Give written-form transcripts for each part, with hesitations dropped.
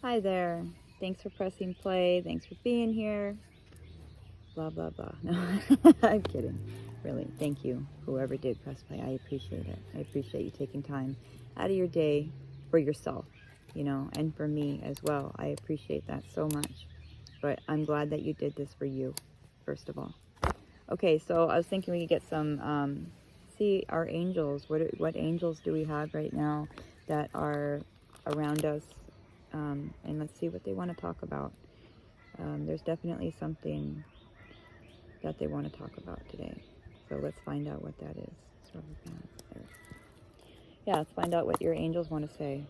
Hi there. Thanks for pressing play. Thanks for being here. Blah, blah, blah. No, I'm kidding. Really, thank you, whoever did press play. I appreciate it. I appreciate you taking time out of your day for yourself, and for me as well. I appreciate that so much. But I'm glad that you did this for you, first of all. Okay, so I was thinking we could get some, see our angels. What angels do we have right now that are around us? And let's see what they want to talk about. There's definitely something that they want to talk about today. So let's find out what that is. Yeah, let's find out what your angels want to say.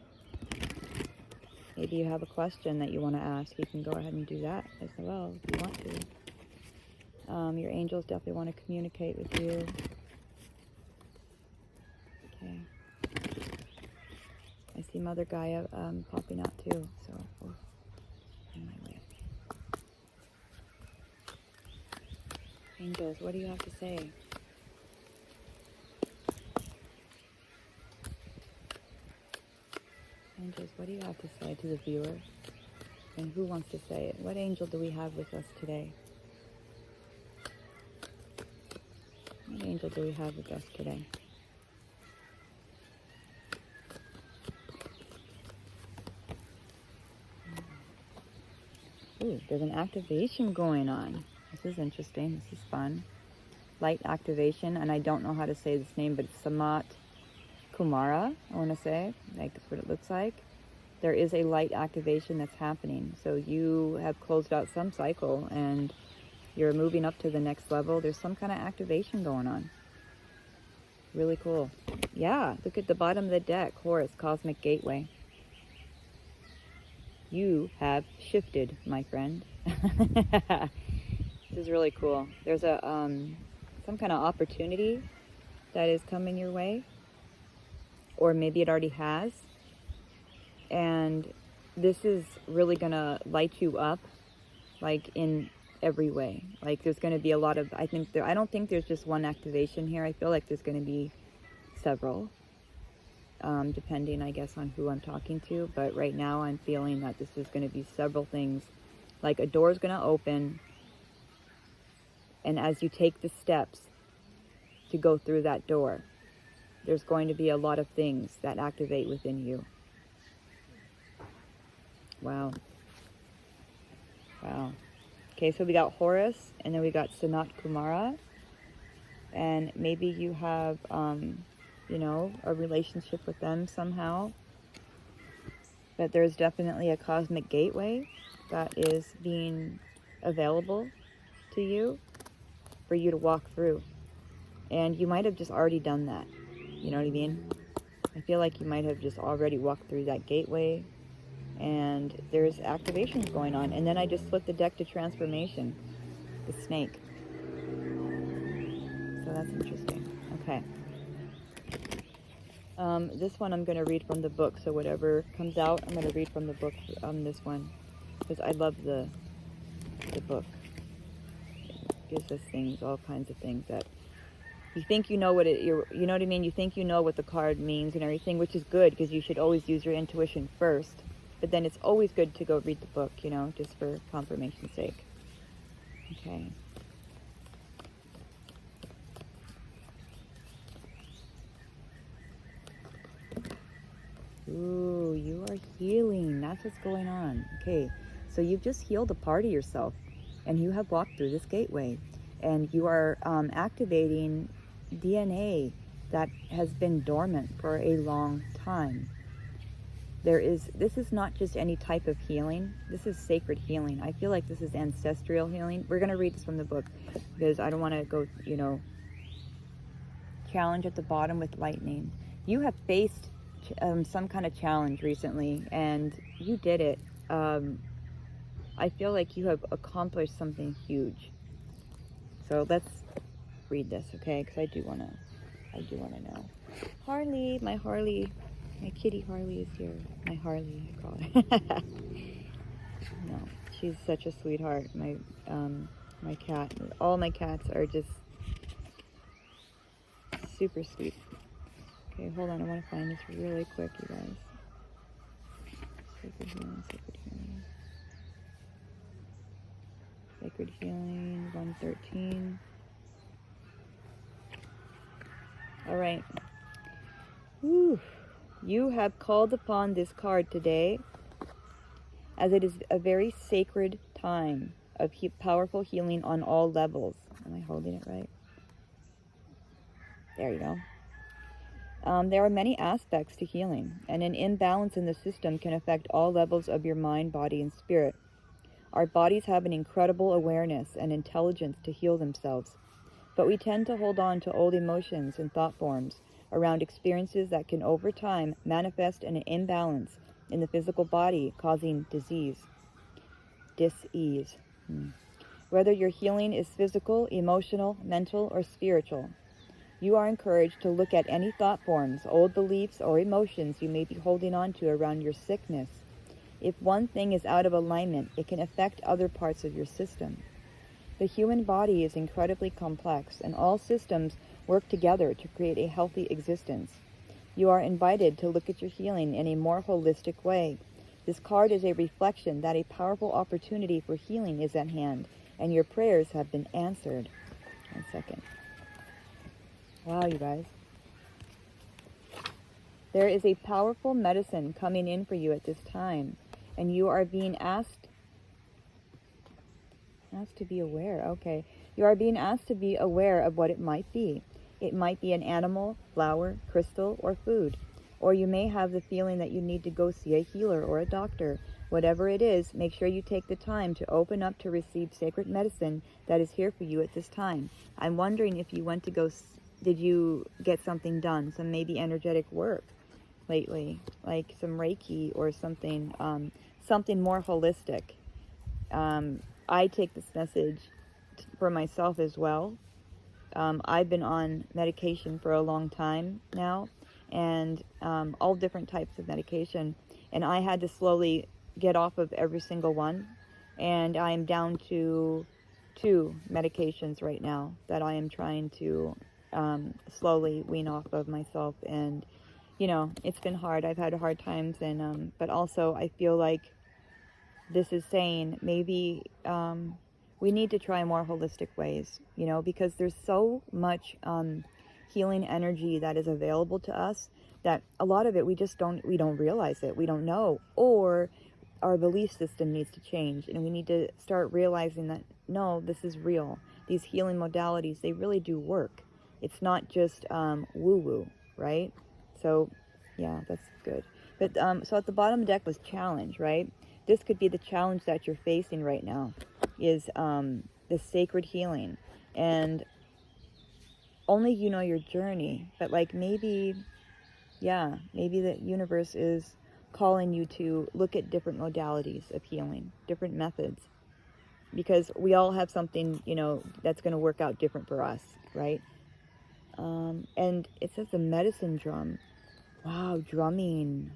Maybe you have a question that you want to ask. You can go ahead and do that as well if you want to. Your angels definitely want to communicate with you. Okay. I see Mother Gaia popping out too. So, in my way. Angels, what do you have to say? Angels, what do you have to say to the viewer? And who wants to say it? What angel do we have with us today? What angel do we have with us today? Ooh, there's an activation going on. This is interesting. This is fun. Light activation, and I don't know how to say this name, but it's Samat Kumara, I want to say. Like, that's what it looks like. There is a light activation that's happening. So you have closed out some cycle, and you're moving up to the next level. There's some kind of activation going on. Really cool. Yeah, look at the bottom of the deck. Horus, Cosmic Gateway. You have shifted, my friend. This is really cool. There's a some kind of opportunity that is coming your way, or maybe it already has. And this is really gonna light you up, like in every way. Like there's gonna be a lot of, I don't think there's just one activation here. I feel like there's gonna be several. Depending, I guess, on who I'm talking to. But right now I'm feeling that this is going to be several things. Like a door is going to open, and as you take the steps to go through that door, there's going to be a lot of things that activate within you. Wow. Wow. Okay, so we got Horus, and then we got Sanat Kumara. And maybe you have a relationship with them somehow. But there's definitely a cosmic gateway that is being available to you for you to walk through. And you might have just already done that. You know what I mean? I feel like you might have just already walked through that gateway, and there's activations going on. And then I just flipped the deck to transformation, the snake. So that's interesting. Okay. This one I'm going to read from the book, so whatever comes out, I'm going to read from the book this one, because I love the book. It gives us things, all kinds of things that you think you know what you know what I mean? You think you know what the card means and everything, which is good, because you should always use your intuition first, but then it's always good to go read the book, just for confirmation's sake. Okay. Ooh, you are healing. That's what's going on. Okay, so you've just healed a part of yourself, and you have walked through this gateway, and you are activating DNA that has been dormant for a long time. This is not just any type of healing. This is sacred healing. I feel like this is ancestral healing. We're going to read this from the book, because I don't want to go, challenge at the bottom with lightning. You have faced some kind of challenge recently, and you did it. I feel like you have accomplished something huge. So let's read this, okay? Because I do want to know. Harley, my kitty Harley is here. My Harley, I call her. No, she's such a sweetheart. My cat. All my cats are just super sweet. Okay, hold on. I want to find this really quick, you guys. Sacred healing, sacred healing. Sacred healing, 113. All right. Whew. You have called upon this card today, as it is a very sacred time of powerful healing on all levels. Am I holding it right? There you go. There are many aspects to healing, and an imbalance in the system can affect all levels of your mind, body, and spirit. Our bodies have an incredible awareness and intelligence to heal themselves, but we tend to hold on to old emotions and thought forms around experiences that can over time manifest an imbalance in the physical body, causing dis-ease. Whether your healing is physical, emotional, mental, or spiritual, you are encouraged to look at any thought forms, old beliefs, or emotions you may be holding on to around your sickness. If one thing is out of alignment, it can affect other parts of your system. The human body is incredibly complex, and all systems work together to create a healthy existence. You are invited to look at your healing in a more holistic way. This card is a reflection that a powerful opportunity for healing is at hand, and your prayers have been answered. 1 second. Wow, you guys. There is a powerful medicine coming in for you at this time, and you are being asked to be aware. Okay. You are being asked to be aware of what it might be. It might be an animal, flower, crystal, or food. Or you may have the feeling that you need to go see a healer or a doctor. Whatever it is, make sure you take the time to open up to receive sacred medicine that is here for you at this time. I'm wondering if you went to go, did you get something done? Some maybe energetic work lately, like some Reiki or something, something more holistic. I take this message for myself as well. I've been on medication for a long time now, and all different types of medication, and I had to slowly get off of every single one, and I am down to 2 medications right now that I am trying to slowly wean off of myself. And you know, it's been hard. I've had hard times, and but also I feel like this is saying maybe we need to try more holistic ways, you know, because there's so much healing energy that is available to us that a lot of it we don't realize it, we don't know, or our belief system needs to change, and we need to start realizing that no, this is real. These healing modalities, they really do work. It's not just woo-woo, right? So yeah, that's good. But so at the bottom of the deck was challenge, right? This could be the challenge that you're facing right now, is this sacred healing. And only you know your journey, but like maybe the universe is calling you to look at different modalities of healing, different methods, because we all have something, you know, that's going to work out different for us, right? And it says the medicine drum. Wow, drumming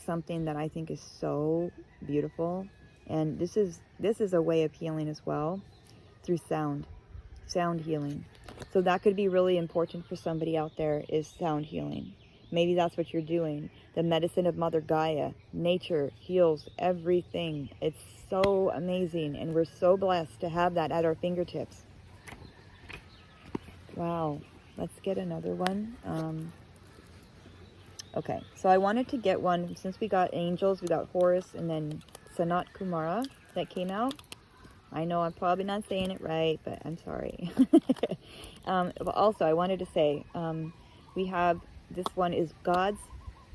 something that I think is so beautiful. And this is a way of healing as well, through sound healing. So that could be really important for somebody out there, is sound healing. Maybe that's what you're doing. The medicine of Mother Gaia. Nature heals everything. It's so amazing, and we're so blessed to have that at our fingertips. Wow. Let's get another one. Okay, so I wanted to get one, since we got angels, we got Horus, and then Sanat Kumara that came out. I know I'm probably not saying it right, but I'm sorry. But also, I wanted to say, we have, this one is gods,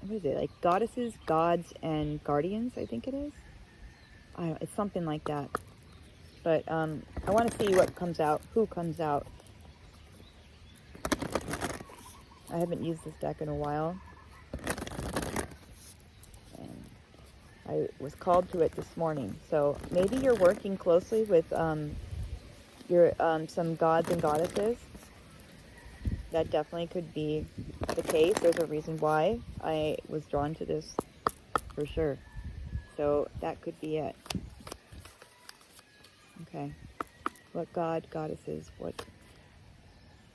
what is it, like goddesses, gods, and guardians, I think it is. I don't know, it's something like that. But I want to see what comes out, who comes out. I haven't used this deck in a while. And I was called to it this morning. So maybe you're working closely with some gods and goddesses. That definitely could be the case. There's a reason why I was drawn to this, for sure. So that could be it. Okay. What god, goddesses,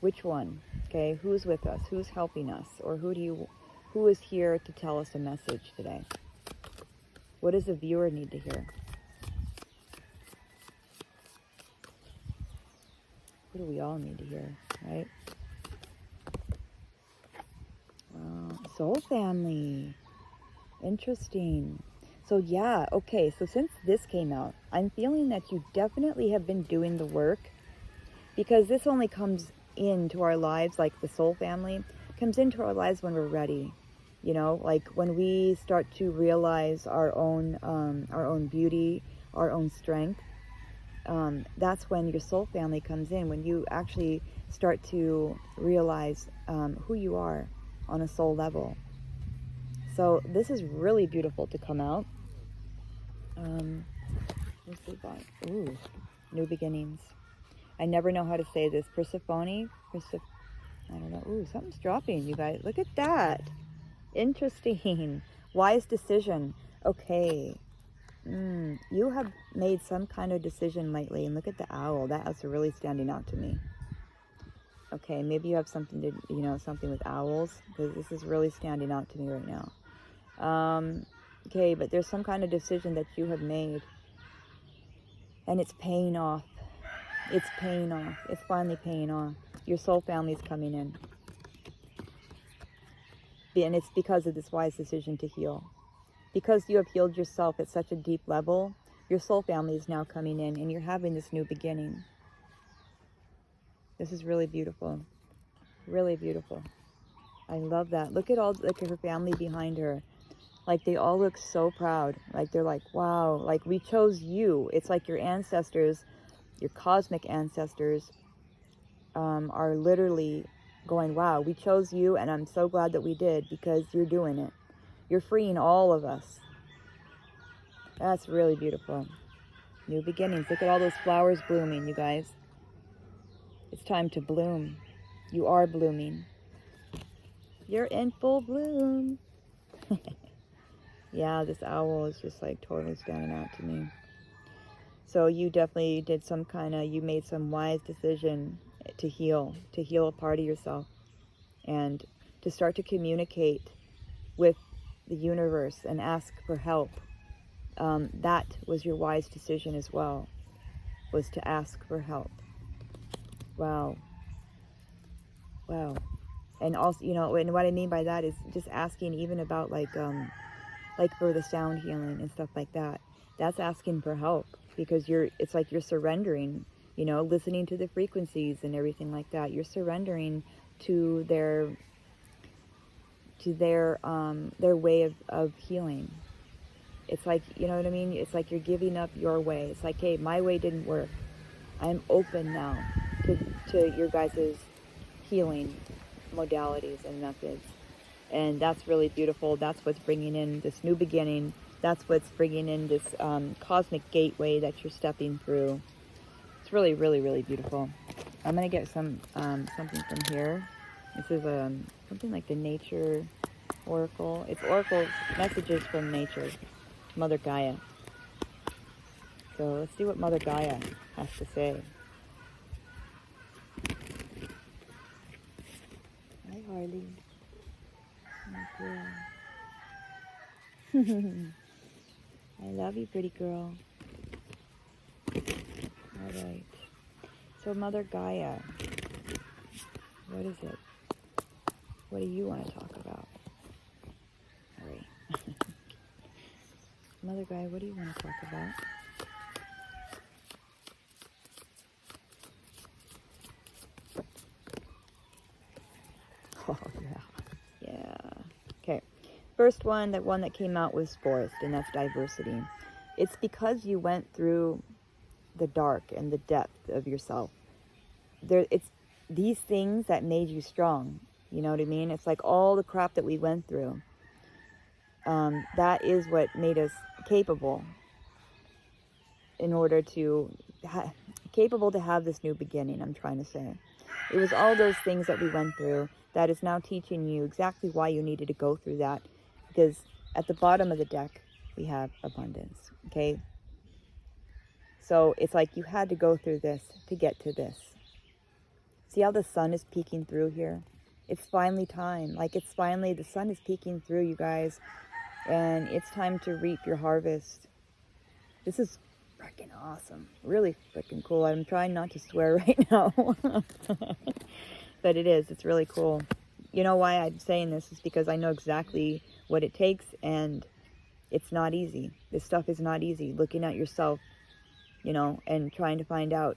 which one? Okay, who's with us? Who's helping us? Or who is here to tell us a message today? What does the viewer need to hear? What do we all need to hear, right? Soul family. Interesting. So yeah, okay, so since this came out, I'm feeling that you definitely have been doing the work, because this only comes into our lives, like the soul family comes into our lives when we're ready. You know, like when we start to realize our own beauty, our own strength. That's when your soul family comes in, when you actually start to realize who you are on a soul level. So this is really beautiful to come out. Let's see about, ooh, new beginnings. I never know how to say this. Persephone? I don't know. Ooh, something's dropping, you guys. Look at that. Interesting. Wise decision. Okay. You have made some kind of decision lately. And look at the owl. That's really standing out to me. Okay, maybe you have something to, something with owls, because this is really standing out to me right now. Okay, but there's some kind of decision that you have made, and it's paying off. It's paying off. It's finally paying off. Your soul family is coming in. And it's because of this wise decision to heal. Because you have healed yourself at such a deep level, your soul family is now coming in, and you're having this new beginning. This is really beautiful. Really beautiful. I love that. Look at her family behind her. Like, they all look so proud. Like, they're like, wow, like, we chose you. It's like your ancestors, your cosmic ancestors, are literally going, wow, we chose you, and I'm so glad that we did, because you're doing it. You're freeing all of us. That's really beautiful. New beginnings. Look at all those flowers blooming, you guys. It's time to bloom. You are blooming. You're in full bloom. Yeah, this owl is just like totally standing out to me. So you definitely did you made some wise decision to heal a part of yourself, and to start to communicate with the universe and ask for help. That was your wise decision as well, was to ask for help. Wow. Wow. And also, and what I mean by that is just asking even about like for the sound healing and stuff like that. That's asking for help, because it's like you're surrendering, listening to the frequencies and everything like that. You're surrendering to their way of healing. It's like, you know what I mean? It's like you're giving up your way. It's like, hey, my way didn't work. I'm open now to your guys' healing modalities and methods. And that's really beautiful. That's what's bringing in this new beginning. That's what's bringing in this cosmic gateway that you're stepping through. It's really, really, really beautiful. I'm going to get something from here. This is something like the Nature Oracle. It's Oracle's messages from nature, Mother Gaia. So let's see what Mother Gaia has to say. Hi, Harley. I love you, pretty girl. All right. So, Mother Gaia, what is it? What do you want to talk about? All right. Mother Gaia, what do you want to talk about? Oh, yeah. Yeah. Okay. First one that came out was forest, and that's diversity. It's because you went through the dark and the depth of yourself. It's these things that made you strong. You know what I mean? It's like all the crap that we went through. That is what made us capable in order to capable to have this new beginning, I'm trying to say. It was all those things that we went through that is now teaching you exactly why you needed to go through that. Because at the bottom of the deck, we have abundance, okay? So it's like you had to go through this to get to this. See how the sun is peeking through here? It's finally time. Like, it's finally, the sun is peeking through, you guys. And it's time to reap your harvest. This is freaking awesome. Really freaking cool. I'm trying not to swear right now. But it is. It's really cool. You know why I'm saying this is because I know exactly what it takes, and it's not easy. This stuff is not easy. Looking at yourself, you know, and trying to find out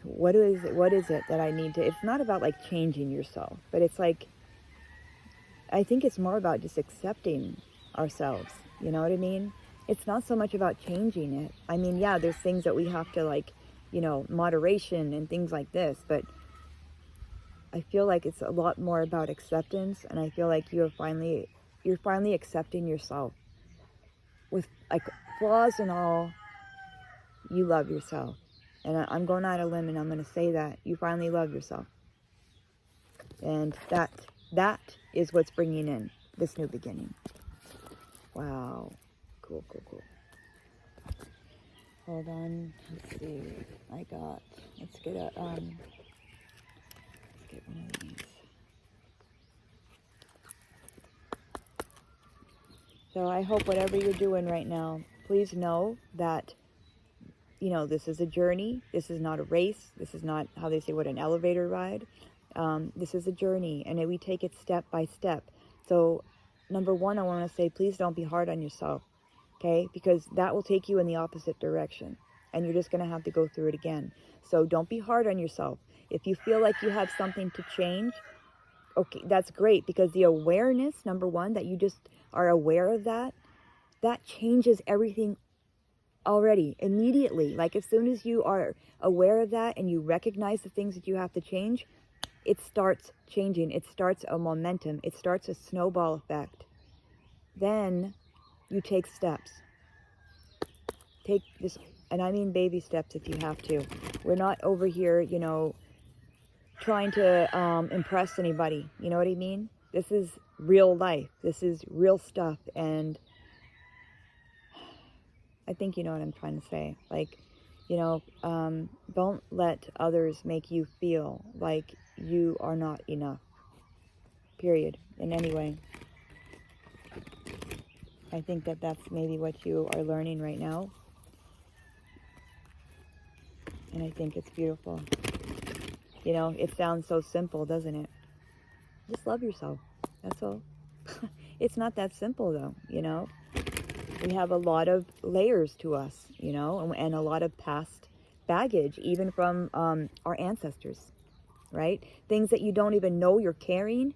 what is it that I need to... It's not about like changing yourself, but it's like, I think it's more about just accepting ourselves. You know what I mean? It's not so much about changing it. I mean, yeah, there's things that we have to like, you know, moderation and things like this, but I feel like it's a lot more about acceptance, and I feel like you're finally accepting yourself. With like flaws and all, you love yourself. And I'm going out on a limb and I'm going to say that you finally love yourself. And that is what's bringing in this new beginning. Wow. Cool, cool, cool. Hold on. Let's see. Let's get one of these. So I hope whatever you're doing right now, please know that, you know, this is a journey. This is not a race. This is not, how they say, what, an elevator ride. This is a journey, and we take it step by step. So number one, I want to say, please don't be hard on yourself, okay? Because that will take you in the opposite direction, and you're just going to have to go through it again. So don't be hard on yourself. If you feel like you have something to change, okay, that's great, because the awareness, number one, that you just are aware of that changes everything already, immediately. Like as soon as you are aware of that and you recognize the things that you have to change, it starts changing. It starts a momentum. It starts a snowball effect. Then you take steps. Take this, and I mean baby steps if you have to. We're not over here, you know, trying to impress anybody. You know what I mean? This is real life. This is real stuff. And I think you know what I'm trying to say. Like, you know, don't let others make you feel like you are not enough. Period. In any way. I think that that's maybe what you are learning right now. And I think it's beautiful. You know, it sounds so simple, doesn't it? Just love yourself. That's all. It's not that simple, though, you know. We have a lot of layers to us, you know, and a lot of past baggage, even from our ancestors, right? Things that you don't even know you're carrying.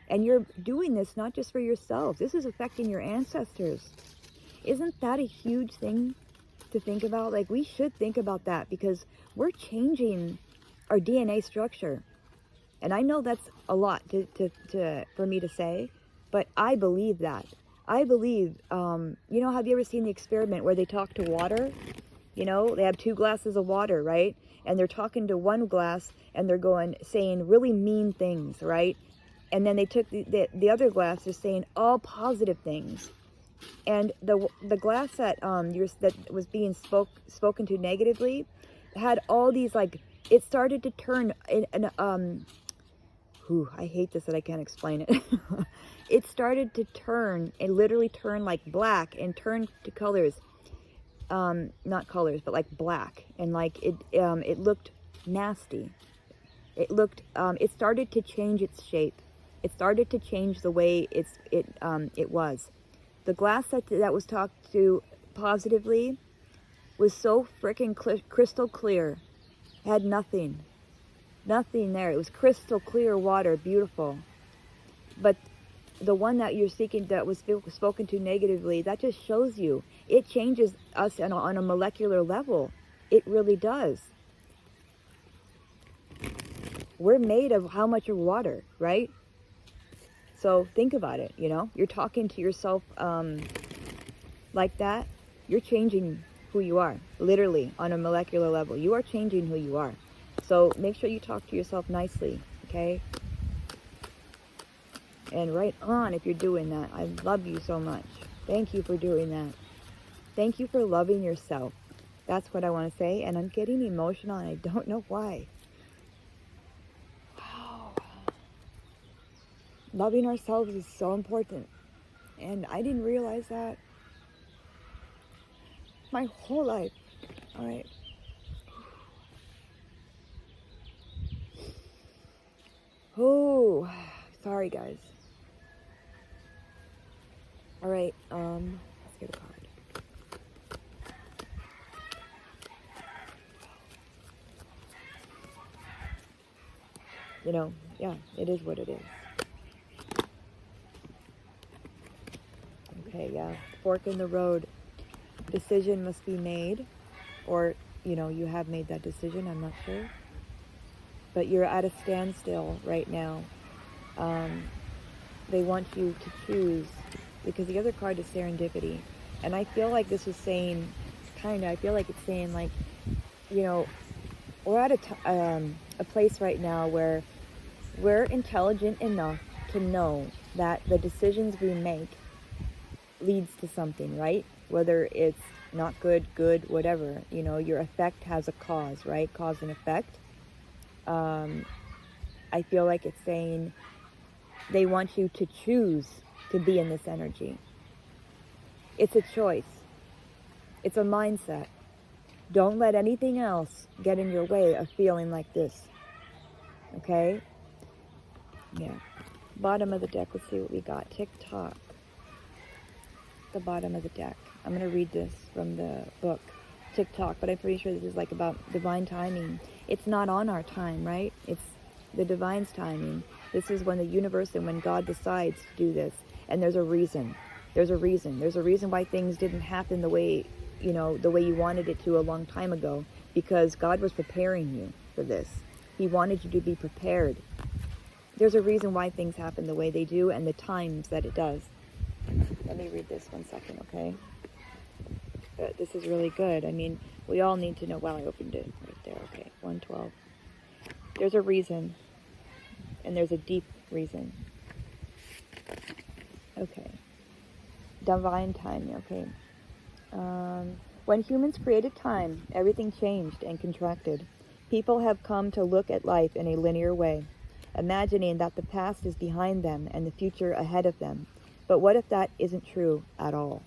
And you're doing this not just for yourself. This is affecting your ancestors. Isn't that a huge thing to think about? Like, we should think about that, because we're changing our DNA structure. And I know that's a lot for me to say, but I believe that. I believe, you know, have you ever seen the experiment where they talk to water? You know, they have 2 glasses of water, right? And they're talking to one glass, and they're saying really mean things, right? And then they took the other glass, they're saying all positive things. And the glass that that was being spoken to negatively had all these, like, it started to turn I hate this that I can't explain it. It started to turn, it literally turned like black and turned to colors, not colors, but like black, and like it looked nasty. It looked, it started to change its shape. It started to change the way it was. The glass that was talked to positively was so freaking crystal clear. Had nothing there. It was crystal clear water, beautiful. But the one that you're seeking, that was spoken to negatively, that just shows you it changes us on a molecular level. It really does. We're made of how much of water, right? So think about it. You know, you're talking to yourself like that. You're changing who you are, literally, on a molecular level. You are changing who you are. So make sure you talk to yourself nicely, okay? And right on if you're doing that. I love you so much. Thank you for doing that. Thank you for loving yourself. That's what I want to say. And I'm getting emotional, and I don't know why. Wow. Loving ourselves is so important. And I didn't realize that my whole life. All right. Oh, sorry guys. All right, let's get a card. You know, yeah, it is what it is. Okay, yeah, fork in the road. Decision must be made, or, you know, you have made that decision, I'm not sure. But you're at a standstill right now. They want you to choose, because the other card is serendipity. And I feel like this is saying, I feel like it's saying, like, you know, we're at a place right now where we're intelligent enough to know that the decisions we make leads to something, right? Whether it's not good, good, whatever. You know, your effect has a cause, right? Cause and effect. I feel like it's saying they want you to choose to be in this energy. It's a choice. It's a mindset. Don't let anything else get in your way of feeling like this. Okay? Yeah. Bottom of the deck, let's see what we got. Tick-tock. The bottom of the deck. I'm going to read this from the book, Tick-tock, but I'm pretty sure this is like about divine timing. It's not on our time, right? It's the divine's timing. This is when the universe and when God decides to do this. And there's a reason. There's a reason. There's a reason why things didn't happen the way, you know, the way you wanted it to a long time ago. Because God was preparing you for this. He wanted you to be prepared. There's a reason why things happen the way they do and the times that it does. Let me read this 1 second, okay? But this is really good. I mean, we all need to know. Wow, I opened it right there. Okay, 112. There's a reason. And there's a deep reason. Okay. Divine timing, okay. When humans created time, everything changed and contracted. People have come to look at life in a linear way, imagining that the past is behind them and the future ahead of them. But what if that isn't true at all?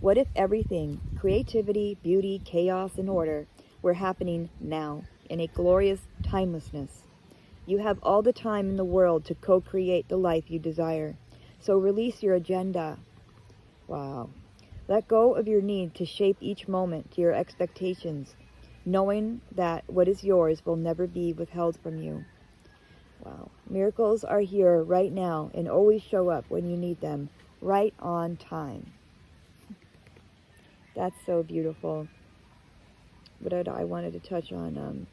What if everything, creativity, beauty, chaos, and order, were happening now, in a glorious timelessness? You have all the time in the world to co-create the life you desire. So release your agenda. Wow. Let go of your need to shape each moment to your expectations, knowing that what is yours will never be withheld from you. Wow. Miracles are here right now and always show up when you need them, right on time. That's so beautiful. But I wanted to touch on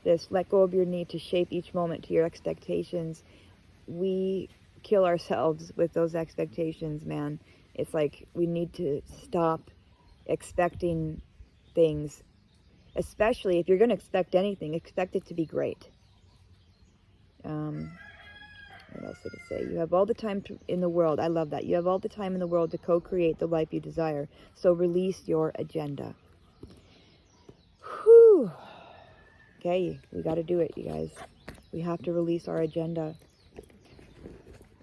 this. Let go of your need to shape each moment to your expectations. We kill ourselves with those expectations, man. It's like we need to stop expecting things, especially if you're going to expect anything, expect it to be great. What else did it say? You have all the time in the world. I love that. You have all the time in the world to co-create the life you desire. So release your agenda. Whew. Okay, we got to do it, you guys. We have to release our agenda.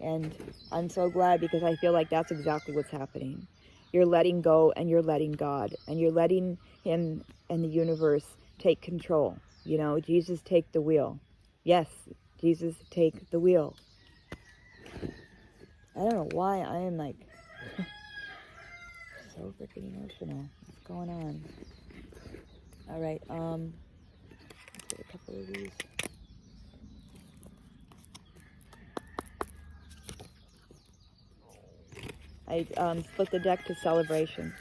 And I'm so glad, because I feel like that's exactly what's happening. You're letting go and you're letting God. And you're letting Him and the universe take control. You know, Jesus, take the wheel. Yes, Jesus, take the wheel. I don't know why I am like so freaking emotional. What's going on? All right, let's get a couple of these. I split the deck to celebration.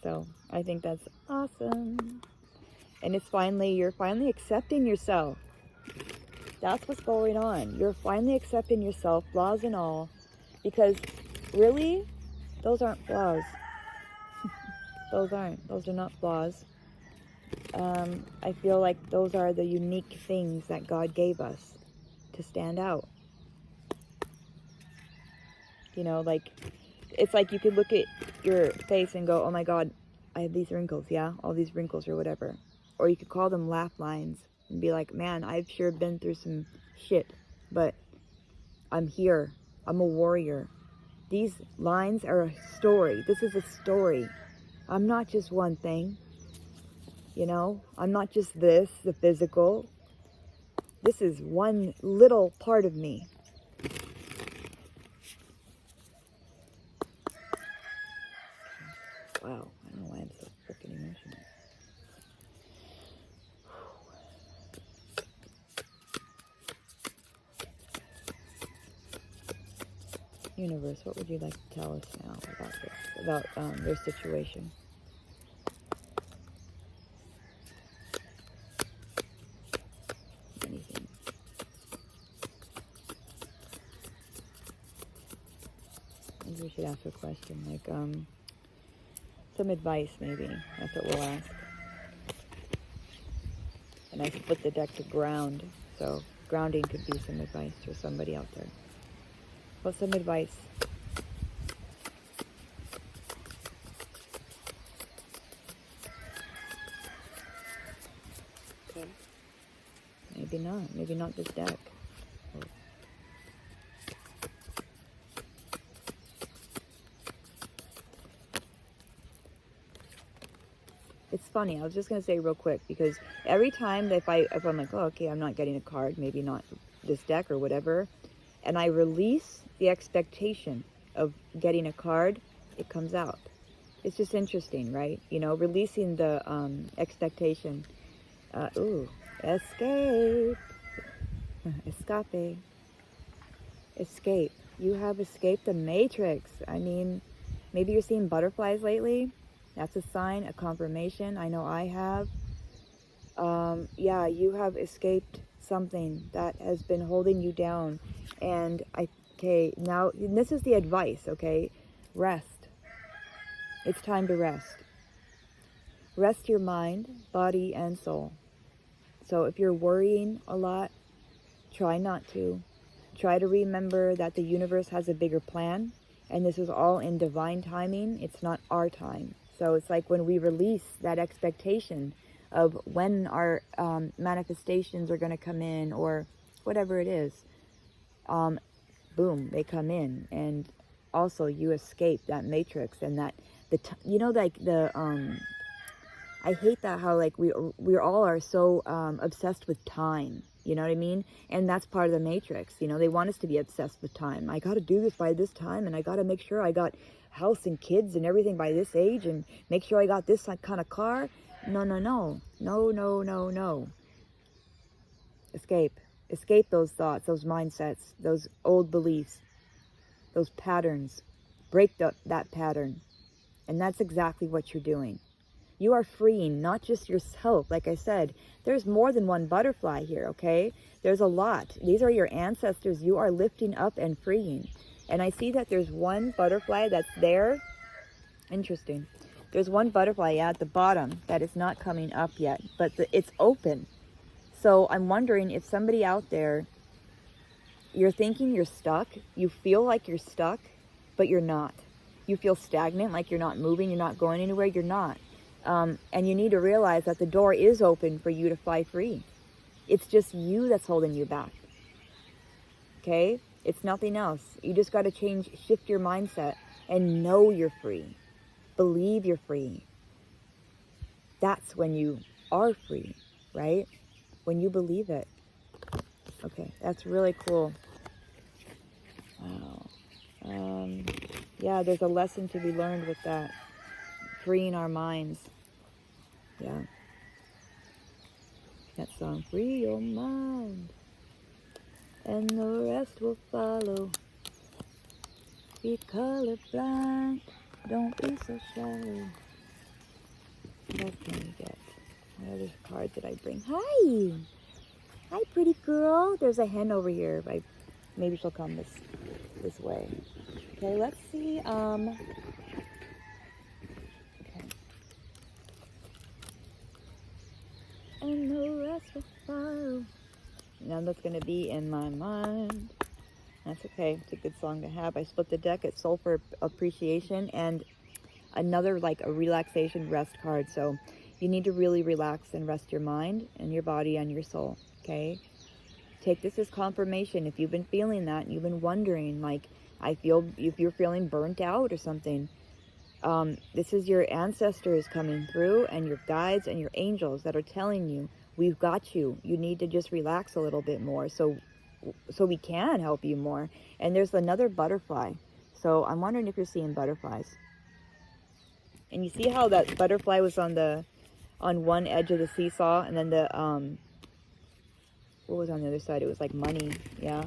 So I think that's awesome. And you're finally accepting yourself. That's what's going on. You're finally accepting yourself, flaws and all. Because really, those aren't flaws. Those are not flaws. I feel like those are the unique things that God gave us to stand out. You know, like, it's like you could look at your face and go, oh my God, I have these wrinkles, yeah? All these wrinkles or whatever. Or you could call them laugh lines and be like, man, I've sure been through some shit, but I'm here. I'm a warrior. These lines are a story. This is a story. I'm not just one thing. You know, I'm not just this, the physical. This is one little part of me. Wow, I don't know why I'm so freaking emotional. Universe, what would you like to tell us now about this, about their situation? Anything. Maybe we should ask a question, like some advice maybe. That's what we'll ask. And I split the deck to ground, so grounding could be some advice for somebody out there. What's some advice? Okay. Maybe not this deck. It's funny, I was just going to say real quick, because every time that if I'm like, oh, okay, I'm not getting a card, maybe not this deck or whatever, and I release the expectation of getting a card, it comes out. It's just interesting, right? You know, releasing the expectation. Escape. Escape. Escape. You have escaped the matrix. I mean, maybe you're seeing butterflies lately. That's a sign, a confirmation. I know I have. Yeah, you have escaped something that has been holding you down. And okay, now this is the advice, okay? Rest. It's time to rest. Rest your mind, body, and soul. So if you're worrying a lot, try not to. Try to remember that the universe has a bigger plan, and this is all in divine timing. It's not our time. So it's like when we release that expectation of when our manifestations are going to come in, or whatever it is, boom, they come in. And also you escape that matrix, and that you know, like the I hate that how like we all are so obsessed with time. You know what I mean? And that's part of the matrix. You know, they want us to be obsessed with time. I got to do this by this time, and I got to make sure I got house and kids and everything by this age, and make sure I got this kind of car. No, no, no. No, no, no, no. Escape. Escape those thoughts, those mindsets, those old beliefs, those patterns. Break that pattern. And that's exactly what you're doing. You are freeing not just yourself. Like I said, there's more than one butterfly here, okay? There's a lot. These are your ancestors you are lifting up and freeing. And I see that there's one butterfly that's there. Interesting. There's one butterfly at the bottom that is not coming up yet, but it's open. So I'm wondering if somebody out there, you're thinking you're stuck. You feel like you're stuck, but you're not. You feel stagnant, like you're not moving, you're not going anywhere. You're not. And you need to realize that the door is open for you to fly free. It's just you that's holding you back. Okay? It's nothing else. You just got to shift your mindset and know you're free. Believe you're free. That's when you are free, right? When you believe it. Okay, that's really cool. Wow. Yeah, there's a lesson to be learned with that. Freeing our minds. Yeah. That song, free your mind, and the rest will follow. Be colorblind, don't be so shallow. What else can we get? What other card did I bring? Hi! Hi, pretty girl. There's a hen over here. Maybe she'll come this way. Okay, let's see. And the rest will follow. Now that's going to be in my mind. That's okay. It's a good song to have. I split the deck at Soul for Appreciation and another like a relaxation rest card. So you need to really relax and rest your mind and your body and your soul. Okay? take this as confirmation. If you've been feeling that and you've been wondering, like, if you're feeling burnt out or something, this is your ancestors coming through and your guides and your angels that are telling you, we've got you. You need to just relax a little bit more so we can help you more. And there's another butterfly. So I'm wondering if you're seeing butterflies. And you see how that butterfly was on one edge of the seesaw, and then what was on the other side? It was like money. Yeah.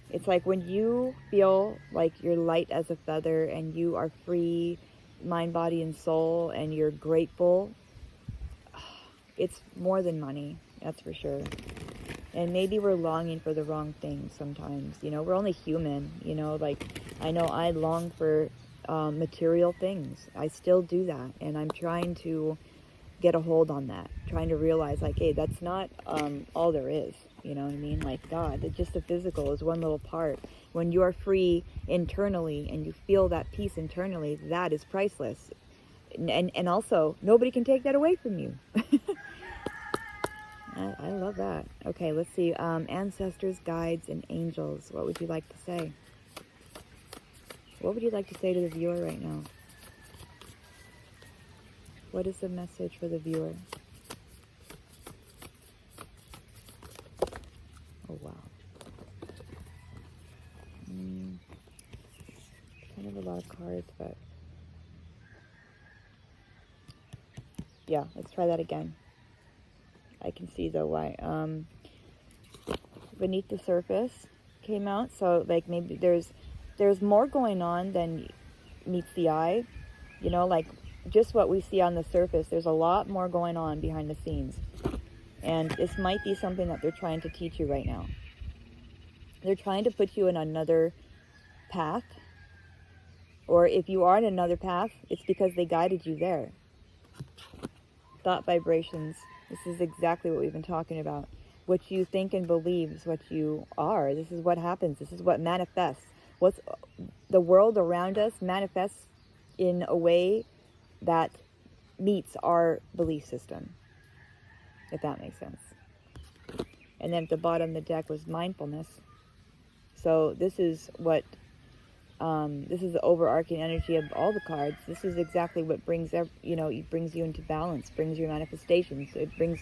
It's like when you feel like you're light as a feather and you are free, mind, body, and soul, and you're grateful, it's more than money, that's for sure. And maybe we're longing for the wrong things sometimes. You know, we're only human, you know, like I know I long for material things. I still do that, and I'm trying to get a hold on that, trying to realize, like, hey, that's not all there is. You know what I mean? Like, God, just the physical is one little part. When you are free internally and you feel that peace internally, that is priceless. And also, nobody can take that away from you. I love that. Okay, let's see. Ancestors, guides, and angels. What would you like to say? What would you like to say to the viewer right now? What is the message for the viewer? Oh, wow. Kind of a lot of cards, but... yeah, let's try that again. I can see, though, why. Beneath the surface came out, so, like, maybe there's more going on than meets the eye. You know, like, just what we see on the surface, there's a lot more going on behind the scenes. And this might be something that they're trying to teach you right now. They're trying to put you in another path. Or if you are in another path, it's because they guided you there. Thought vibrations. This is exactly what we've been talking about. What you think and believe is what you are. This is what happens. This is what manifests. What's the world around us manifests in a way that meets our belief system, if that makes sense. And then at the bottom of the deck was mindfulness. So this is what, this is the overarching energy of all the cards. This is exactly what brings, it brings you into balance, brings your manifestations. It brings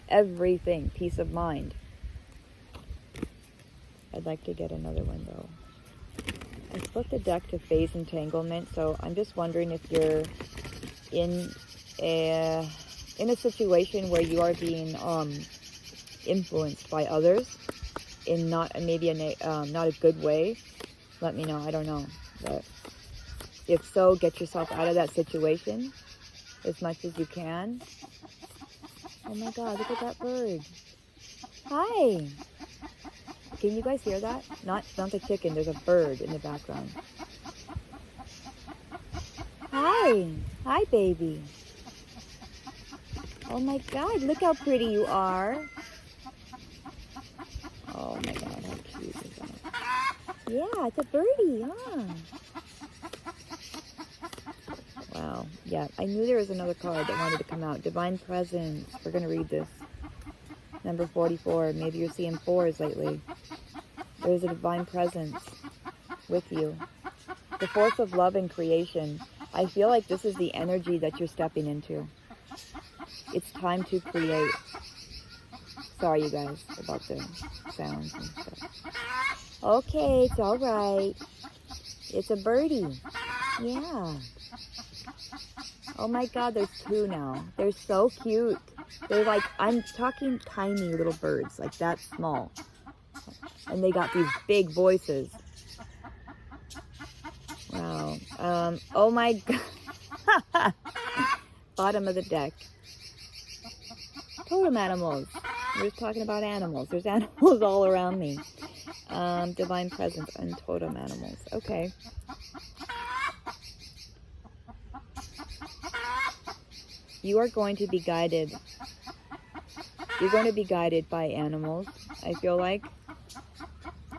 everything, peace of mind. I'd like to get another one though. I split the deck to phase entanglement, so I'm just wondering if you're in a situation where you are being influenced by others in not a good way. Let me know. I don't know, but if so, get yourself out of that situation as much as you can. Oh my God, look at that bird. Hi. Can you guys hear that? Not the chicken, there's a bird in the background. Hi. Hi, baby. Oh my God, look how pretty you are. Oh my God, how cute is that? Yeah, it's a birdie, huh? Wow. Yeah, I knew there was another card that wanted to come out. Divine Presence. We're going to read this. Number 44. Maybe you're seeing 4s lately. There's a divine presence with you. The force of love and creation. I feel like this is the energy that you're stepping into. It's time to create. Sorry, you guys, about the sounds and stuff. Okay, it's all right. It's a birdie. Yeah. Oh my God, there's 2 now. They're so cute. They're like, I'm talking tiny little birds, like that small. And they got these big voices. Wow. Oh my God. Bottom of the deck. Totem animals. We're just talking about animals. There's animals all around me. Divine presence and totem animals. Okay. You are going to be guided. You're going to be guided by animals, I feel like,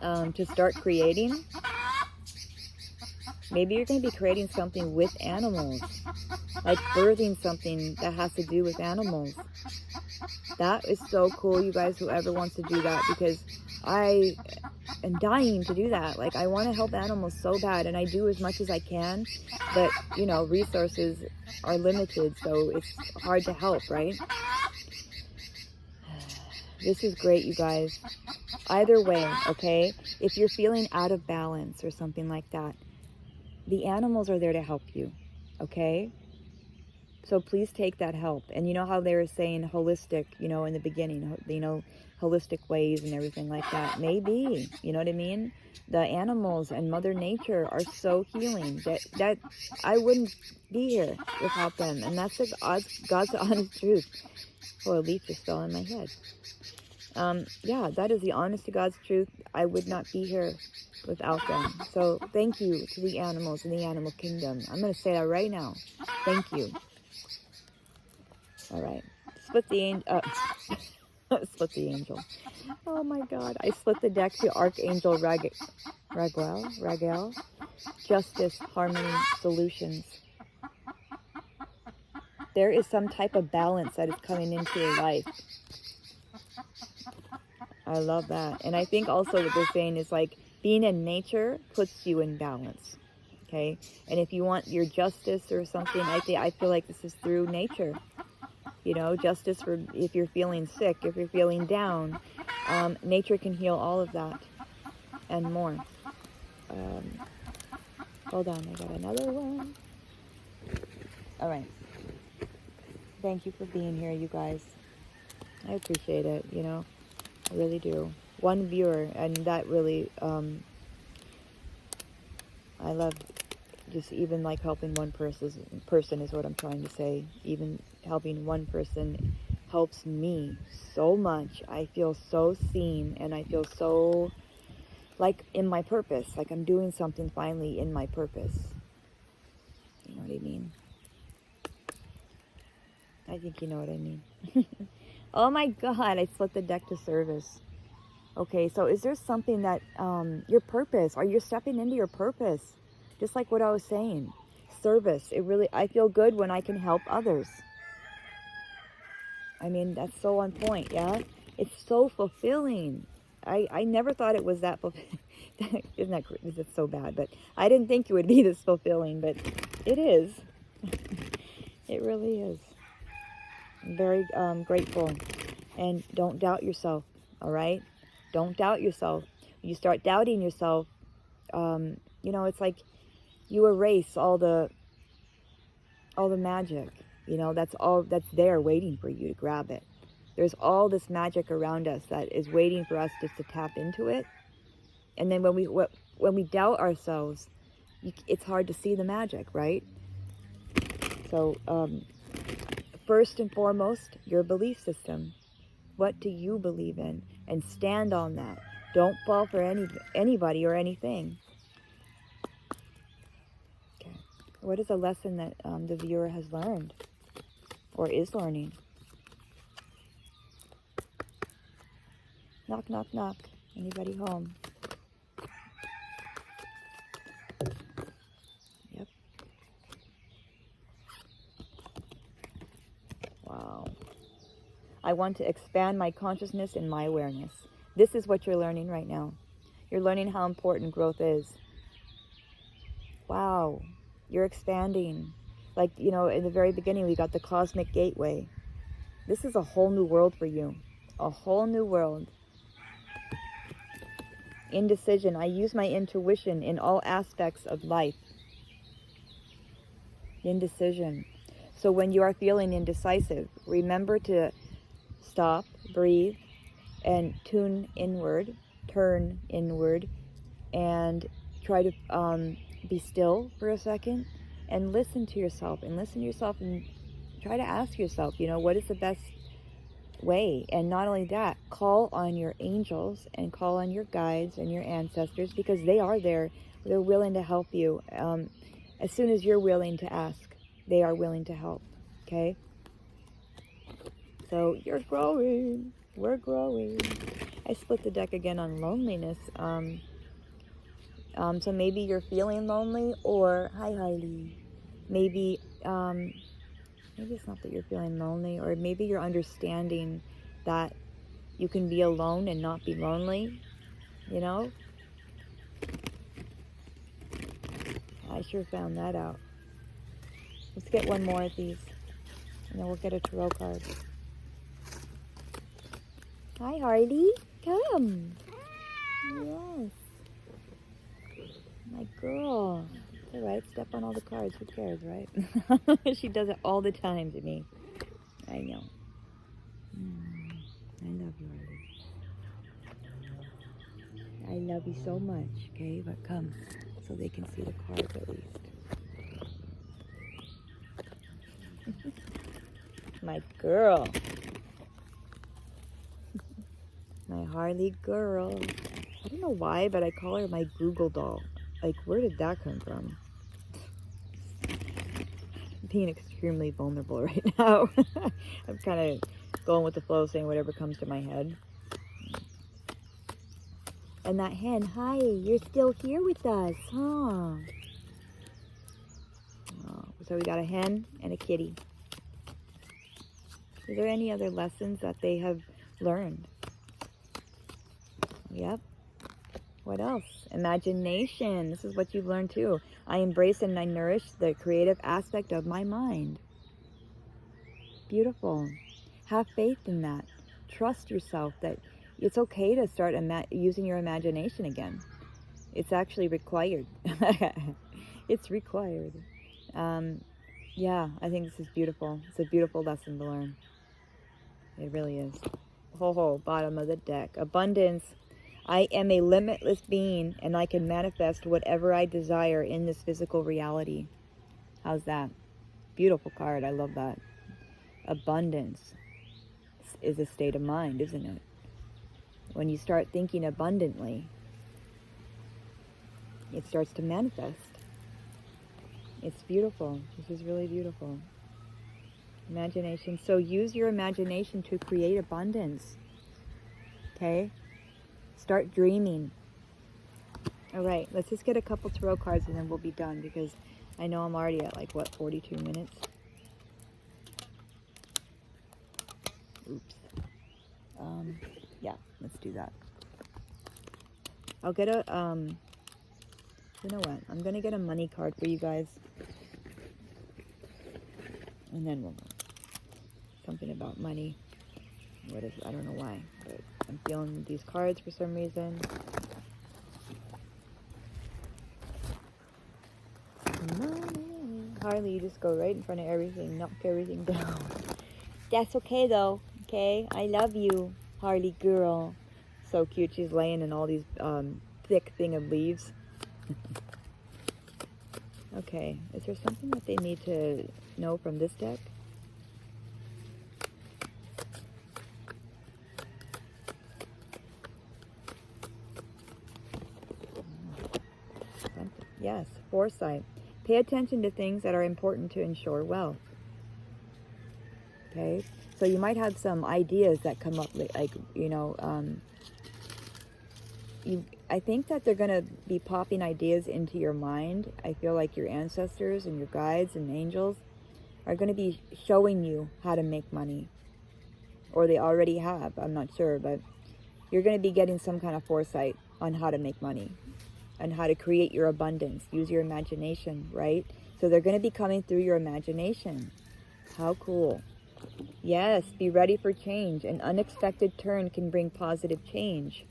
to start creating. Maybe you're going to be creating something with animals, like birthing something that has to do with animals. That is so cool, you guys, whoever wants to do that, because I am dying to do that. Like, I want to help animals so bad, and I do as much as I can, but, you know, resources are limited, so it's hard to help, right? This is great, you guys. Either way, okay? If you're feeling out of balance or something like that, the animals are there to help you, okay? So please take that help. And you know how they were saying holistic, you know, in the beginning, you know, holistic ways and everything like that. Maybe, you know what I mean? The animals and Mother Nature are so healing that I wouldn't be here without them. And that's God's honest truth. Oh, a leaf just fell on my head. Yeah, that is the honest to God's truth. I would not be here without them. So thank you to the animals in the animal kingdom. I'm going to say that right now. Thank you. All right. Split the angel. Split the angel. Oh my God. I split the deck to Archangel Raguel. Justice, harmony, solutions. There is some type of balance that is coming into your life. I love that. And I think also what they're saying is like being in nature puts you in balance. Okay. And if you want your justice or something, I feel like this is through nature. You know, justice for if you're feeling sick, if you're feeling down, nature can heal all of that and more. Hold on, I got another one. All right. Thank you for being here, you guys. I appreciate it, you know, I really do. One viewer, and that really, I love just even like helping one person is what I'm trying to say. Even helping one person helps me so much. I feel so seen, and I feel so like in my purpose, like I'm doing something finally in my purpose. You know what I mean? I think you know what I mean. Oh my God, I split the deck to service. Okay, so is there something that, your purpose, are you stepping into your purpose? Just like what I was saying, service. I feel good when I can help others. I mean, that's so on point, yeah? It's so fulfilling. I never thought it was that fulfilling. Is it so bad? But I didn't think it would be this fulfilling, but it is. It really is. I'm very grateful. And don't doubt yourself, all right? Don't doubt yourself. When you start doubting yourself, you know, it's like you erase all the magic. You know, that's there waiting for you to grab it. There's all this magic around us that is waiting for us just to tap into it. And then when we doubt ourselves, it's hard to see the magic, right? So first and foremost, your belief system. What do you believe in? And stand on that. Don't fall for anybody or anything. Okay. What is a lesson that the viewer has learned or is learning? Knock, knock, knock. Anybody home? Yep. Wow. I want to expand my consciousness and my awareness. This is what you're learning right now. You're learning how important growth is. Wow. You're expanding. Like, you know, in the very beginning, we got the cosmic gateway. This is a whole new world for you. A whole new world. Indecision. I use my intuition in all aspects of life. Indecision. So when you are feeling indecisive, remember to stop, breathe, and tune inward, turn inward, and try to be still for a second and listen to yourself and try to ask yourself, you know, what is the best way? And not only that, call on your angels and call on your guides and your ancestors, because they are there. They're willing to help you. As soon as you're willing to ask, they are willing to help. Okay? So you're growing. We're growing. I split the deck again on loneliness. So maybe you're feeling lonely, or hi Hailey. Maybe Maybe it's not that you're feeling lonely, or maybe you're understanding that you can be alone and not be lonely, you know? I sure found that out. Let's get one more of these, and then we'll get a tarot card. Hi, Harley. Come. Yes. My girl. It's alright. Step on all the cards. Who cares, right? She does it all the time to me. I know. I love you, Harley. I love you so much, okay? But come, so they can see the cards at least. My girl. My Harley girl. I don't know why, but I call her my Google doll. Like, where did that come from? I'm being extremely vulnerable right now. I'm kind of going with the flow, saying whatever comes to my head. And that hen, hi, you're still here with us, huh? Oh, so we got a hen and a kitty. Is there any other lessons that they have learned? Yep. What else? Imagination. This is what you've learned too. I embrace and I nourish the creative aspect of my mind. Beautiful. Have faith in that. Trust yourself that it's okay to start using your imagination again. It's actually required. It's required. Yeah, I think this is beautiful. It's a beautiful lesson to learn. It really is. Ho, bottom of the deck. Abundance. I am a limitless being, and I can manifest whatever I desire in this physical reality. How's that? Beautiful card. I love that. Abundance is a state of mind, isn't it? When you start thinking abundantly, it starts to manifest. It's beautiful. This is really beautiful. Imagination. So use your imagination to create abundance. Okay? Start dreaming. All right, let's just get a couple tarot cards and then we'll be done, because I know I'm already at like, what, 42 minutes? Oops. Yeah, let's do that. I'll get a, you know what? I'm going to get a money card for you guys. And then we'll know. Something about money. What is, I don't know why, but I'm feeling these cards for some reason. Money. Harley, you just go right in front of everything, knock everything down. That's okay though, okay? I love you, Harley girl. So cute. She's laying in all these thick thing of leaves. Okay, is there something that they need to know from this deck? Yes, foresight. Pay attention to things that are important to ensure wealth. Okay, so you might have some ideas that come up, like, you know, I think that they're going to be popping ideas into your mind. I feel like your ancestors and your guides and angels are going to be showing you how to make money. Or they already have, I'm not sure, but you're going to be getting some kind of foresight on how to make money and how to create your abundance. Use your imagination, right? So they're going to be coming through your imagination. How cool. Yes, be ready for change. An unexpected turn can bring positive change.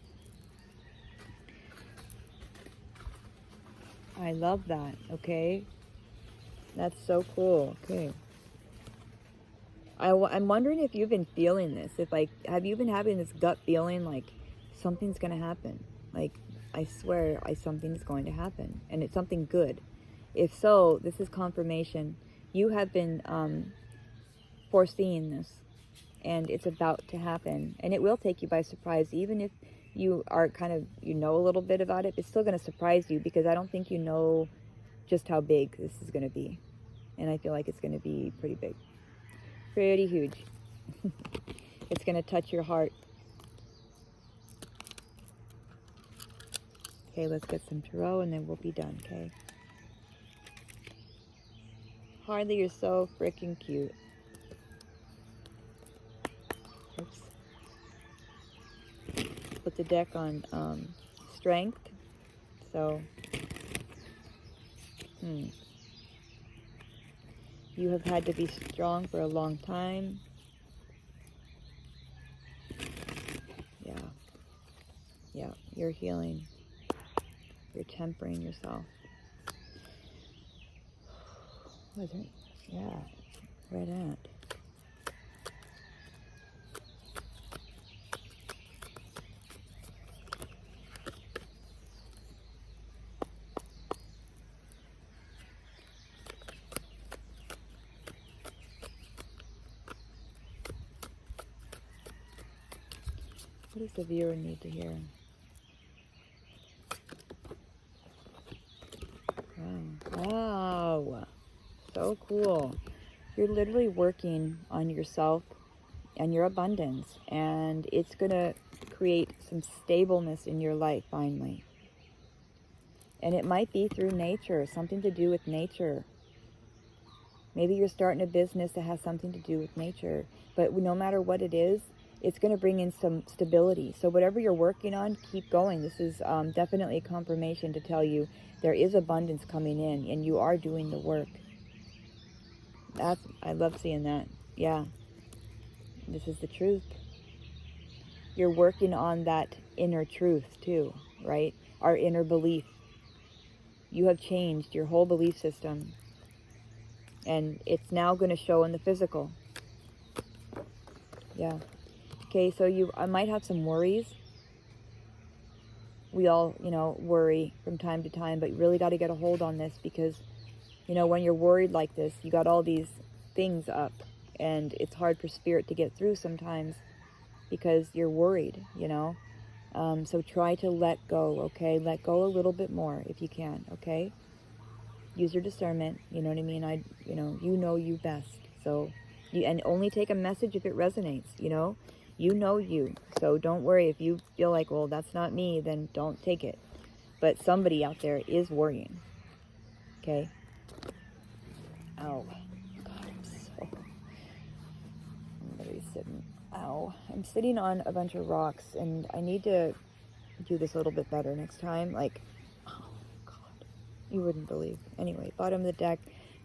I love that, okay? That's so cool, okay. I'm wondering if you've been feeling this. If, like, have you been having this gut feeling like something's going to happen? Like, I swear something's going to happen. And it's something good. If so, this is confirmation. You have been foreseeing this. And it's about to happen. And it will take you by surprise. Even if you are kind of, you know a little bit about it, it's still going to surprise you, because I don't think you know just how big this is going to be. And I feel like it's going to be pretty big. Pretty huge. It's going to touch your heart. Okay, let's get some tarot and then we'll be done, okay? Harley, you're so freaking cute. put the deck on strength. So, you have had to be strong for a long time. Yeah, you're healing. You're tempering yourself. Yeah, right at. What does the viewer need to hear? Wow. So cool. You're literally working on yourself and your abundance, and it's going to create some stableness in your life finally. And it might be through nature, something to do with nature. Maybe you're starting a business that has something to do with nature. But no matter what it is, it's going to bring in some stability. So whatever you're working on, keep going. This is definitely a confirmation to tell you there is abundance coming in, and you are doing the work. I love seeing that. Yeah. This is the truth. You're working on that inner truth too, right? Our inner belief. You have changed your whole belief system. And it's now going to show in the physical. Yeah. Okay, so I might have some worries. We all, worry from time to time, but you really got to get a hold on this because, when you're worried like this, you got all these things up, and it's hard for spirit to get through sometimes because you're worried, So try to let go, okay? Let go a little bit more if you can, okay? Use your discernment, you know what I mean? You know you best. So, and only take a message if it resonates, You know you. So don't worry if you feel like, well, that's not me, then don't take it. But somebody out there is worrying. Okay? Ow. God, I'm sitting on a bunch of rocks, and I need to do this a little bit better next time. Like, oh, God. You wouldn't believe. Anyway, bottom of the deck,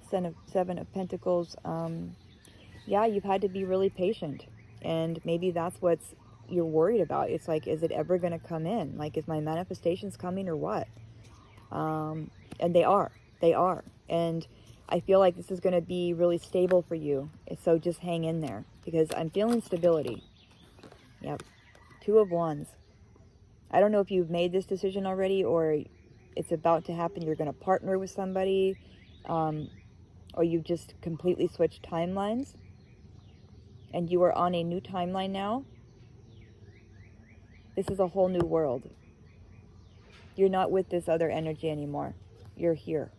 Seven of Pentacles. Yeah, you've had to be really patient. And maybe that's what you're worried about. It's like, is it ever going to come in? Like, is my manifestations coming or what? And they are. And I feel like this is going to be really stable for you. So just hang in there because I'm feeling stability. Yep. Two of Wands. I don't know if you've made this decision already or it's about to happen. You're going to partner with somebody, or you just completely switched timelines. And you are on a new timeline now. This is a whole new world. You're not with this other energy anymore. You're here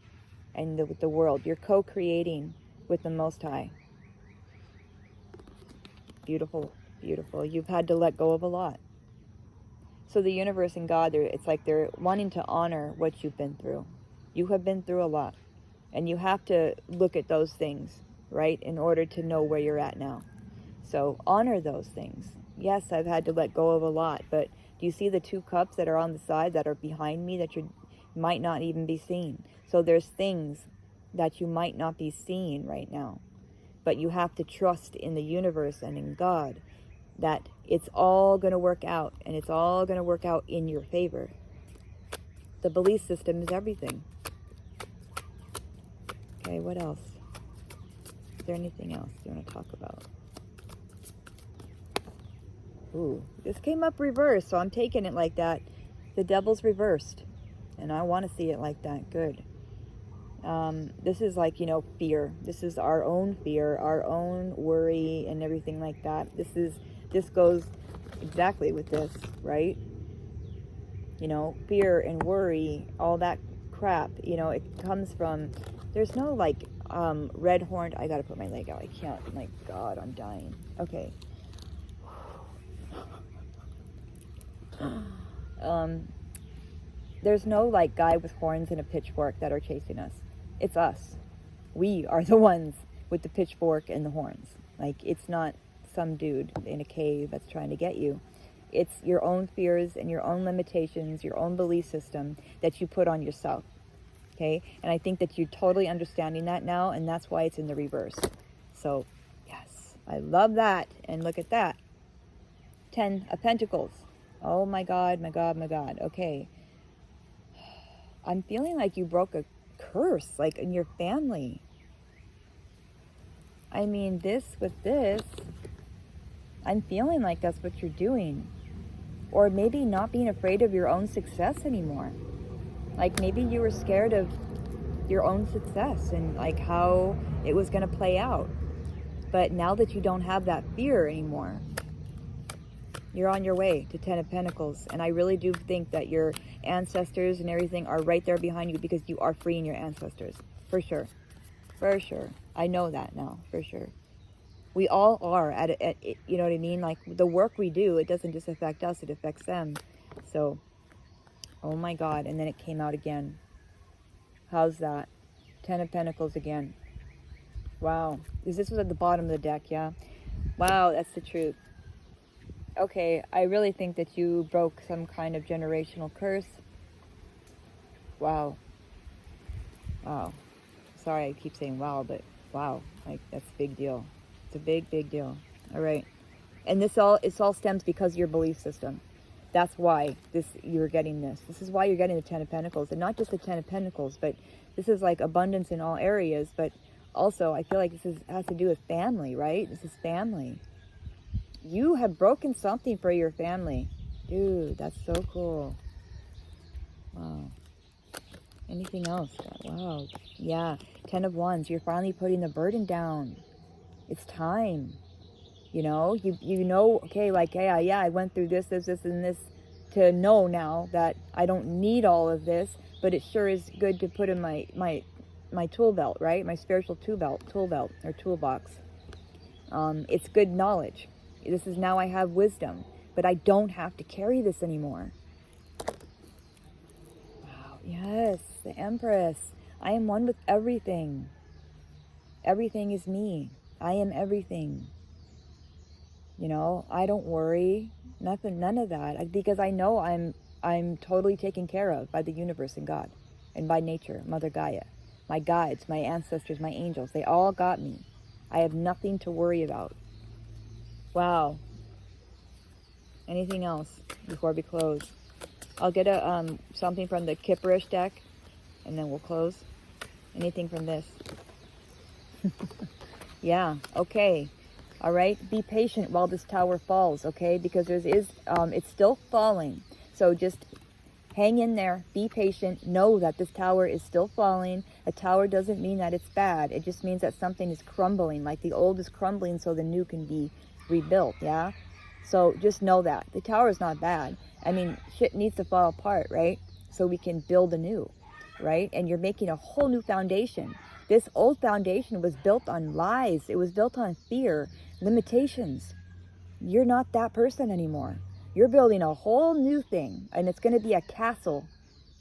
and with the world. You're co-creating with the Most High. Beautiful, beautiful. You've had to let go of a lot. So the universe and God, it's like they're wanting to honor what you've been through. You have been through a lot. And you have to look at those things, right, in order to know where you're at now. So honor those things. Yes, I've had to let go of a lot, but do you see the two cups that are on the side that are behind me that you might not even be seeing? So there's things that you might not be seeing right now, but you have to trust in the universe and in God that it's all going to work out, and it's all going to work out in your favor. The belief system is everything. Okay, what else? Is there anything else you want to talk about? Ooh, this came up reversed, so I'm taking it like that. The devil's reversed, and I want to see it like that. Good. This is like, fear. This is our own fear, our own worry, and everything like that. This goes exactly with this, right? Fear and worry, all that crap, it comes from, there's no like red horned, I gotta put my leg out, I can't, my God, I'm dying. Okay. There's no like guy with horns and a pitchfork that are chasing us. It's us. We are the ones with the pitchfork and the horns. Like, it's not some dude in a cave that's trying to get you. It's your own fears and your own limitations, your own belief system that you put on yourself. Okay? And I think that you're totally understanding that now, and that's why it's in the reverse. So, yes, I love that. And look at that. 10 of Pentacles. Oh my God, my God, my God. Okay. I'm feeling like you broke a curse, like in your family. I mean, this with this, I'm feeling like that's what you're doing. Or maybe not being afraid of your own success anymore. Like maybe you were scared of your own success and like how it was going to play out. But now that you don't have that fear anymore, you're on your way to 10 of Pentacles. And I really do think that your ancestors and everything are right there behind you, because you are freeing your ancestors. For sure. For sure. I know that now. For sure. We all are at you know what I mean? Like the work we do, it doesn't just affect us, it affects them. So, oh my God. And then it came out again. How's that? 10 of Pentacles again. Wow. This was at the bottom of the deck, yeah? Wow, that's the truth. Okay, I really think that you broke some kind of generational curse. Wow. Wow. Sorry, I keep saying wow, but wow. Like, that's a big deal. It's a big, big deal. All right. And it all stems because of your belief system. That's why you're getting this. This is why you're getting the 10 of Pentacles. And not just the 10 of Pentacles, but this is like abundance in all areas. But also, I feel like this has to do with family, right? This is family. You have broken something for your family. Dude, that's so cool. Wow. Anything else? Wow. Yeah. 10 of Wands. You're finally putting the burden down. It's time. You know, you know, okay, like, yeah, I went through this, and this, to know now that I don't need all of this, but it sure is good to put in my tool belt, right? My spiritual tool belt, or toolbox. It's good knowledge. This is now I have wisdom, but I don't have to carry this anymore. Wow, yes, the Empress. I am one with everything. Everything is me. I am everything. You know, I don't worry, none of that, because I know I'm totally taken care of by the universe and God, and by nature, Mother Gaia, my guides, my ancestors, my angels. They all got me. I have nothing to worry about. Wow. Anything else before we close? I'll get something from the Kipperish deck, and then we'll close. Anything from this? Yeah. Okay. All right, be patient while this tower falls, okay? Because it's still falling. So just hang in there, be patient, know that this tower is still falling. A tower doesn't mean that it's bad. It just means that something is crumbling, like the old is crumbling so the new can be rebuilt, yeah? So just know that. The tower is not bad. I mean, shit needs to fall apart, right? So we can build anew, right? And you're making a whole new foundation. This old foundation was built on lies. It was built on fear, limitations. You're not that person anymore. You're building a whole new thing, and it's going to be a castle,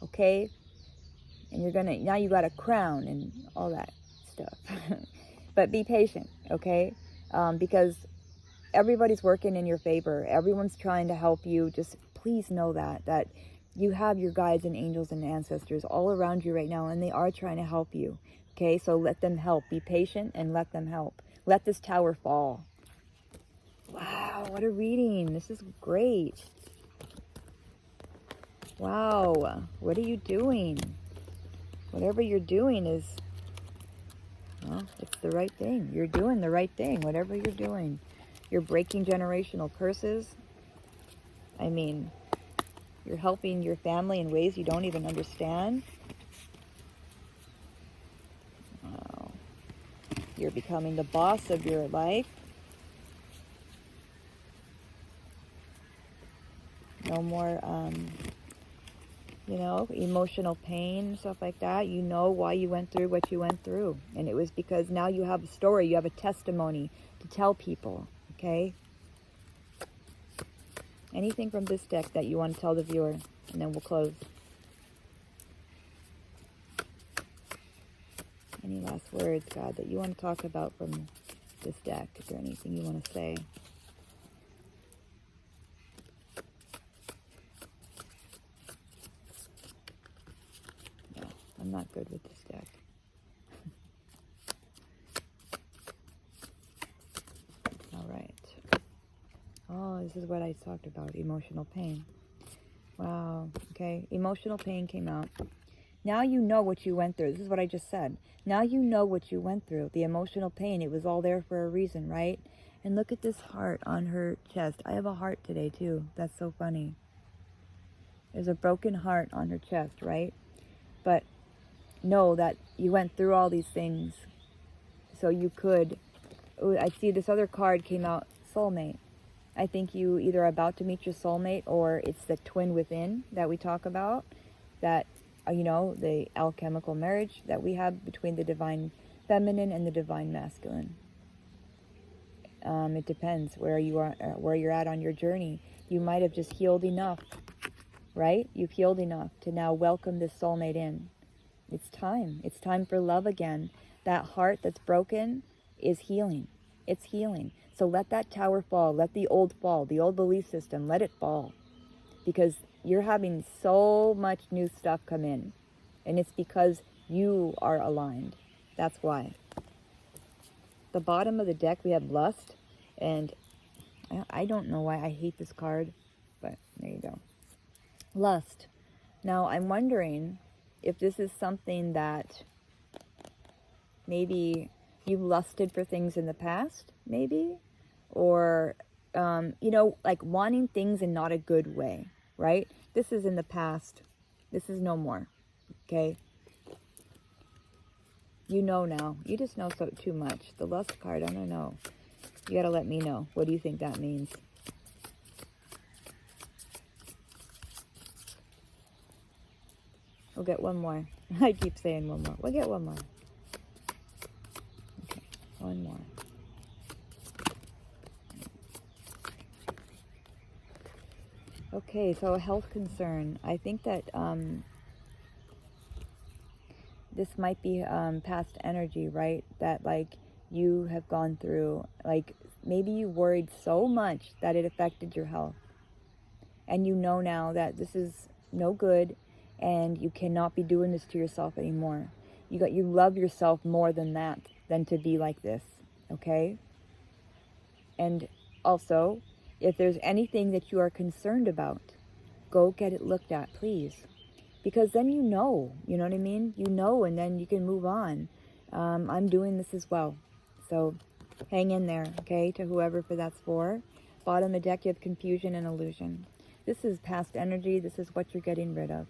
okay? And now you got a crown and all that stuff. But be patient, okay? Because everybody's working in your favor. Everyone's trying to help you. Just please know that you have your guides and angels and ancestors all around you right now, and they are trying to help you. Okay, so let them help. Be patient and let them help. Let this tower fall. Wow, what a reading. This is great. Wow, what are you doing? Whatever you're doing is, well, it's the right thing. You're doing the right thing, whatever you're doing. You're breaking generational curses. I mean, you're helping your family in ways you don't even understand. Wow. You're becoming the boss of your life. No more, emotional pain, stuff like that. You know why you went through what you went through. And it was because now you have a story, you have a testimony to tell people, okay? Anything from this deck that you want to tell the viewer, and then we'll close. Any last words, God, that you want to talk about from this deck? Is there anything you want to say? I'm not good with this deck. All right. Oh, this is what I talked about, emotional pain. Wow. Okay. Emotional pain came out. Now you know what you went through. This is what I just said. Now you know what you went through. The emotional pain. It was all there for a reason, right? And look at this heart on her chest. I have a heart today, too. That's so funny. There's a broken heart on her chest, right? But know that you went through all these things so you could... Ooh, I see this other card came out, soulmate. I think you either are about to meet your soulmate, or it's the twin within that we talk about, that, you know, the alchemical marriage that we have between the divine feminine and the divine masculine. It depends where you are, where you're at on your journey. You might have just healed enough, right? You've healed enough to now welcome this soulmate in. It's time. It's time for love again. That heart that's broken is healing. It's healing. So let that tower fall. Let the old fall. The old belief system, let it fall. Because you're having so much new stuff come in. And it's because you are aligned. That's why. The bottom of the deck, we have lust. And I don't know why I hate this card. But there you go. Lust. Now, I'm wondering if this is something that maybe you've lusted for things in the past, maybe? Or, you know, like wanting things in not a good way, right? This is in the past. This is no more, okay? You know now. You just know so too much. The lust card, I don't know. You got to let me know. What do you think that means? We'll get one more. I keep saying one more. We'll get one more. Okay, one more. Okay, so a health concern. I think that this might be past energy, right? That like you have gone through, like maybe you worried so much that it affected your health. And you know now that this is no good and you cannot be doing this to yourself anymore. You love yourself more than that, than to be like this, okay? And also, if there's anything that you are concerned about, go get it looked at, please. Because then you know what I mean? You know, and then you can move on. I'm doing this as well. So hang in there, okay, to whoever for that's for. Bottom of the deck, you have confusion and illusion. This is past energy. This is what you're getting rid of.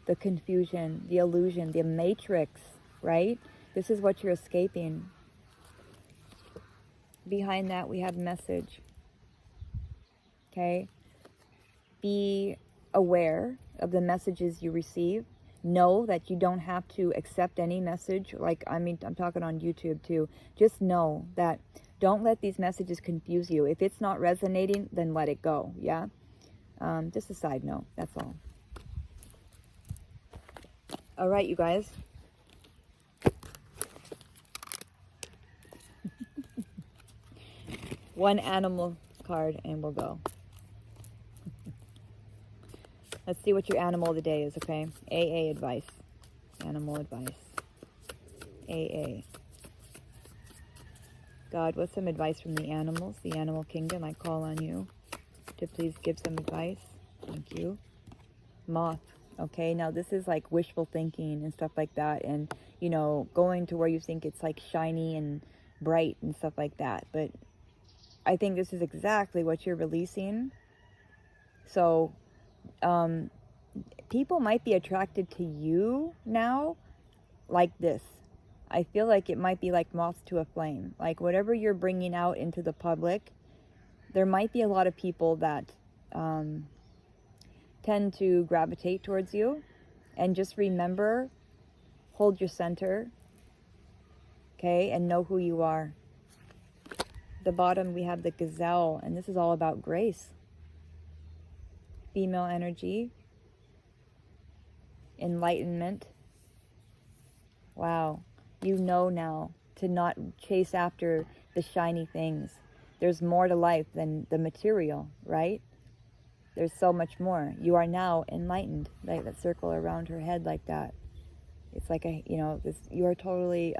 The confusion, the illusion, the matrix, right? This is what you're escaping. Behind that, we have message. Okay? Be aware of the messages you receive. Know that you don't have to accept any message. Like, I mean, I'm talking on YouTube too. Just know that don't let these messages confuse you. If it's not resonating, then let it go, yeah? Just a side note, that's all. All right, you guys. One animal card and we'll go. Let's see what your animal of the day is, okay? AA advice. Animal advice. AA. God, what's some advice from the animals? The animal kingdom, I call on you to please give some advice. Thank you. Moth. Okay, now this is like wishful thinking and stuff like that, and you know, going to where you think it's like shiny and bright and stuff like that. But I think this is exactly what you're releasing. So people might be attracted to you now like this. I feel like it might be like moths to a flame. Like whatever you're bringing out into the public, there might be a lot of people that tend to gravitate towards you. And just remember, hold your center, okay, and know who you are. The bottom, we have the gazelle, and this is all about grace. Female energy, enlightenment. Wow, you know now to not chase after the shiny things. There's more to life than the material, right? There's so much more. You are now enlightened. Like that circle around her head like that It's like a, you know, this, you are totally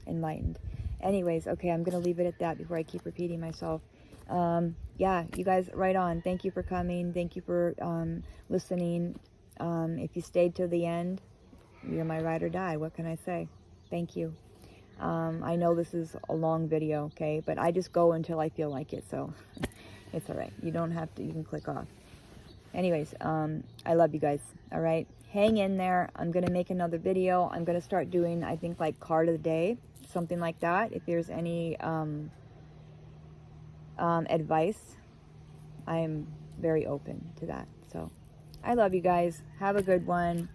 enlightened. Anyways, okay, I'm gonna leave it at that before I keep repeating myself. Yeah, you guys, right on. Thank you for coming. Thank you for listening. If you stayed to the end, you're my ride or die. What can I say? Thank you. I know this is a long video, okay, but I just go until I feel like it, so it's all right. You don't have to, you can click off. Anyways, I love you guys, all right? Hang in there. I'm going to make another video. I'm going to start doing, I think, like card of the day, something like that. If there's any advice, I am very open to that. So I love you guys. Have a good one.